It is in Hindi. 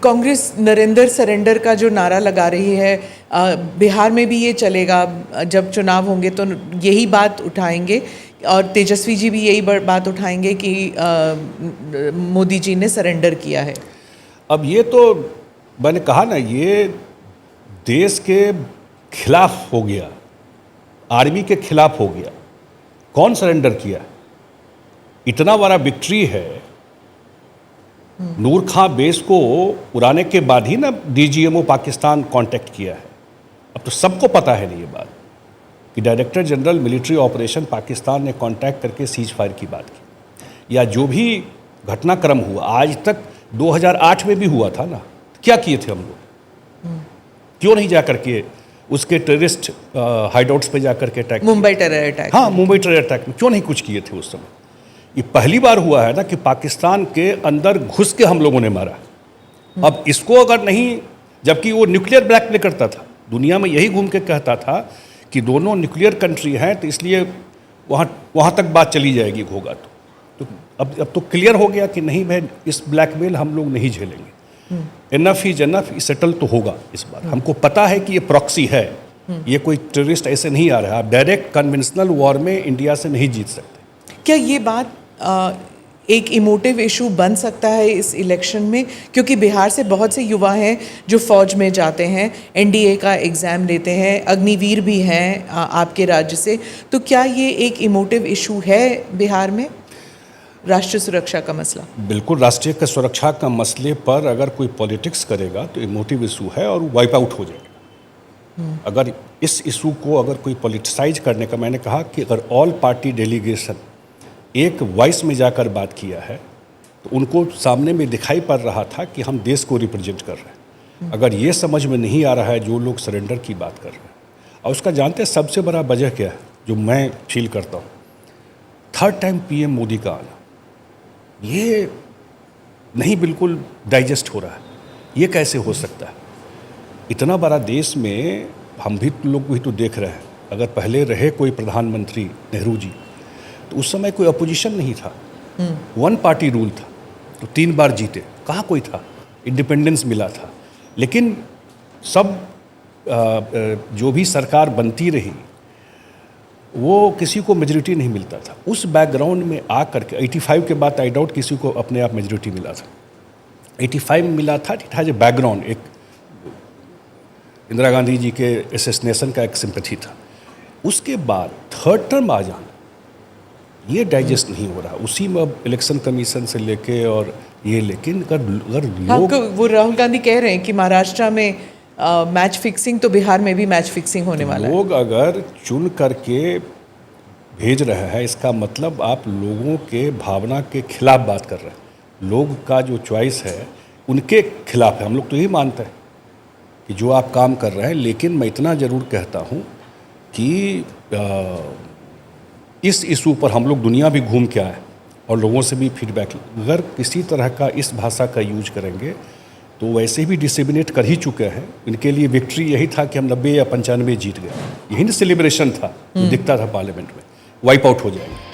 कांग्रेस नरेंद्र सरेंडर का जो नारा लगा रही है, बिहार में भी ये चलेगा, जब चुनाव होंगे तो यही बात उठाएंगे और तेजस्वी जी भी यही बात उठाएंगे कि मोदी जी ने सरेंडर किया है। अब ये तो मैंने कहा ना, ये देश के खिलाफ हो गया, आर्मी के खिलाफ हो गया। कौन सरेंडर किया? इतना बड़ा विक्ट्री है। नूर खां बेस को उड़ाने के बाद ही ना डीजीएमओ पाकिस्तान कांटेक्ट किया है। अब तो सबको पता है ना ये बात कि director general military operation Pakistan ने कांटेक्ट करके सीज फायर की बात की। या जो भी घटनाक्रम हुआ आज तक 2008 में भी हुआ था ना, क्या किए थे हम लोग? क्यों नहीं जा करके उसके टेररिस्ट हाइडआउट्स पे जा करके अटैक? Mumbai terror attack. हाँ, मुंबई टेरर अटैक में क्यों नहीं कुछ किए थे उस समय? ये पहली बार हुआ है ना कि पाकिस्तान के अंदर घुस के हम लोगों ने मारा। अब इसको अगर नहीं, जबकि वो न्यूक्लियर ब्लैकमेल करता था, दुनिया में यही घूम के कहता था कि दोनों न्यूक्लियर कंट्री हैं तो इसलिए वहाँ तक बात चली जाएगी होगा तो अब तो क्लियर हो गया कि नहीं भाई, इस ब्लैकमेल हम लोग नहीं झेलेंगे। इनफ इज इनफ, सेटल तो होगा इस बार। हमको पता है कि ये प्रॉक्सी है, ये कोई टेररिस्ट ऐसे नहीं आ रहा है। आप डायरेक्ट कन्वेंशनल वॉर में इंडिया से नहीं जीत सकते। क्या ये बात एक इमोटिव इशू बन सकता है इस इलेक्शन में? क्योंकि बिहार से बहुत से युवा हैं जो फौज में जाते हैं, एनडीए का एग्ज़ाम लेते हैं, अग्निवीर भी हैं आपके राज्य से, तो क्या ये एक इमोटिव इशू है बिहार में, राष्ट्रीय सुरक्षा का मसला? बिल्कुल, राष्ट्रीय सुरक्षा का मसले पर अगर कोई पॉलिटिक्स करेगा तो इमोटिव इशू है और वाइप आउट हो जाएगा। अगर इस इशू को अगर कोई पॉलिटिसाइज करने का, मैंने कहा कि अगर ऑल पार्टी डेलीगेशन एक वॉइस में जाकर बात किया है तो उनको सामने में दिखाई पड़ रहा था कि हम देश को रिप्रेजेंट कर रहे हैं। अगर ये समझ में नहीं आ रहा है जो लोग सरेंडर की बात कर रहे हैं, और उसका जानते हैं सबसे बड़ा वजह क्या है जो मैं फील करता हूँ? थर्ड टाइम पीएम मोदी का आना, ये नहीं बिल्कुल डाइजेस्ट हो रहा है। ये कैसे हो सकता है? इतना बड़ा देश में हम भी लोग भी तो देख रहे हैं। अगर पहले रहे कोई प्रधानमंत्री नेहरू जी, तो उस समय कोई अपोजिशन नहीं था, वन पार्टी रूल था, तो 3 बार जीते। कहाँ कोई था? इंडिपेंडेंस मिला था। लेकिन सब जो भी सरकार बनती रही वो किसी को मेजॉरिटी नहीं मिलता था। उस बैकग्राउंड में आ करके 85 के बाद आई डाउट किसी को अपने आप मेजॉरिटी मिला था। 85 में मिला था, इट हैज ए बैकग्राउंड, एक इंदिरा गांधी जी के असैसिनेशन का एक सिंपैथी था। उसके बाद थर्ड टर्म आ जाना, ये डाइजेस्ट नहीं हो रहा। उसी में अब इलेक्शन कमीशन से लेके और ये, लेकिन अगर लोग, वो राहुल गांधी कह रहे हैं कि महाराष्ट्र में मैच फिक्सिंग, तो बिहार में भी मैच फिक्सिंग होने वाला है। लोग अगर चुन करके भेज रहे हैं, इसका मतलब आप लोगों के भावना के खिलाफ बात कर रहे हैं। लोग का जो चॉइस है उनके खिलाफ है। हम लोग तो यही मानते हैं कि जो आप काम कर रहे हैं, लेकिन मैं इतना ज़रूर कहता हूँ कि इस इशू पर हम लोग दुनिया भी घूम के आए और लोगों से भी फीडबैक, अगर किसी तरह का इस भाषा का यूज करेंगे तो वैसे भी डिसेमिनेट कर ही चुके हैं। इनके लिए विक्ट्री यही था कि हम 90 या 95 जीत गए, यही ना सेलिब्रेशन था, दिखता था पार्लियामेंट में। वाइप आउट हो जाएंगे।